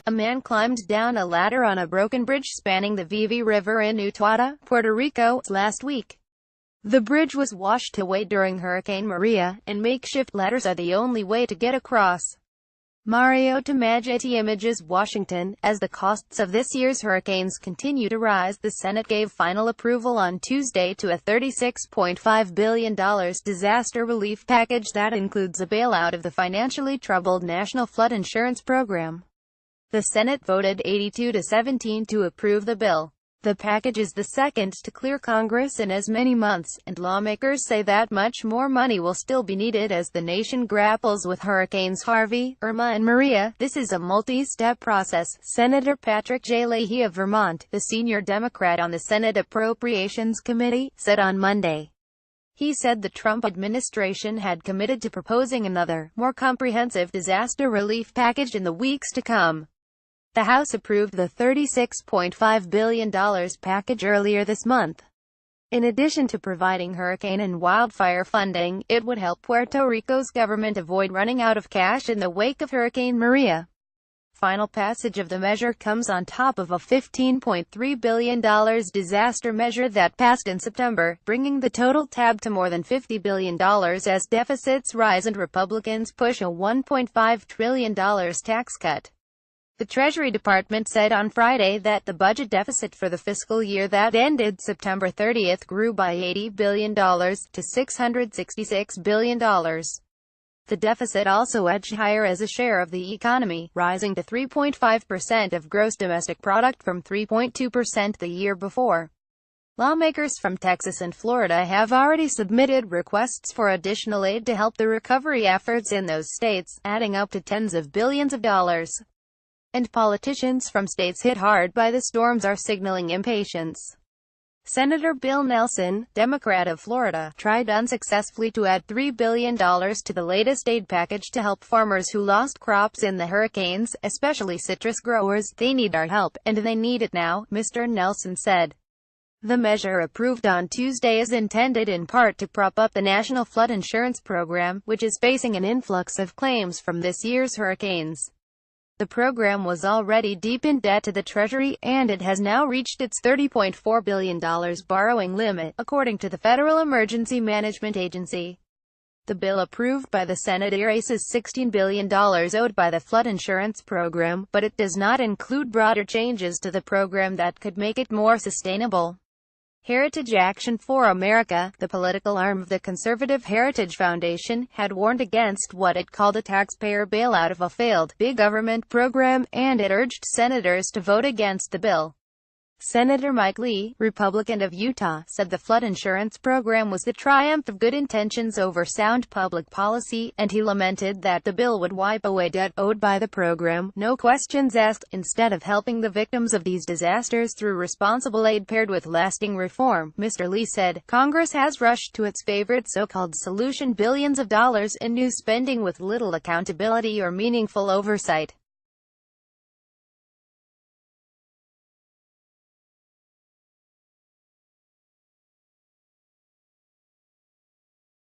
a man climbed down a ladder on a broken bridge spanning the Vivi River in Utuado, Puerto Rico, last week. The bridge was washed away during Hurricane Maria, and makeshift ladders are the only way to get across. Mario Tamageti Images, Washington. As the costs of this year's hurricanes continue to rise, the Senate gave final approval on Tuesday to a $36.5 billion disaster relief package that includes a bailout of the financially troubled National Flood Insurance Program. The Senate voted 82-17 to approve the bill. The package is the second to clear Congress in as many months, and lawmakers say that much more money will still be needed as the nation grapples with Hurricanes Harvey, Irma and Maria. This is a multi-step process, Senator Patrick J. Leahy of Vermont, the senior Democrat on the Senate Appropriations Committee, said on Monday. He said the Trump administration had committed to proposing another, more comprehensive disaster relief package in the weeks to come. The House approved the $36.5 billion package earlier this month. In addition to providing hurricane and wildfire funding, it would help Puerto Rico's government avoid running out of cash in the wake of Hurricane Maria. Final passage of the measure comes on top of a $15.3 billion disaster measure that passed in September, bringing the total tab to more than $50 billion as deficits rise and Republicans push a $1.5 trillion tax cut. The Treasury Department said on Friday that the budget deficit for the fiscal year that ended September 30 grew by $80 billion to $666 billion. The deficit also edged higher as a share of the economy, rising to 3.5% of gross domestic product from 3.2% the year before. Lawmakers from Texas and Florida have already submitted requests for additional aid to help the recovery efforts in those states, adding up to tens of billions of dollars. And politicians from states hit hard by the storms are signaling impatience. Senator Bill Nelson, Democrat of Florida, tried unsuccessfully to add $3 billion to the latest aid package to help farmers who lost crops in the hurricanes, especially citrus growers. They need our help, and they need it now, Mr. Nelson said. The measure approved on Tuesday is intended in part to prop up the National Flood Insurance Program, which is facing an influx of claims from this year's hurricanes. The program was already deep in debt to the Treasury, and it has now reached its $30.4 billion borrowing limit, according to the Federal Emergency Management Agency. The bill approved by the Senate erases $16 billion owed by the flood insurance program, but it does not include broader changes to the program that could make it more sustainable. Heritage Action for America, the political arm of the conservative Heritage Foundation, had warned against what it called a taxpayer bailout of a failed big government program, and it urged senators to vote against the bill. Senator Mike Lee, Republican of Utah, said the flood insurance program was the triumph of good intentions over sound public policy, and he lamented that the bill would wipe away debt owed by the program, no questions asked, instead of helping the victims of these disasters through responsible aid paired with lasting reform. Mr. Lee said, Congress has rushed to its favorite so-called solution, billions of dollars in new spending with little accountability or meaningful oversight.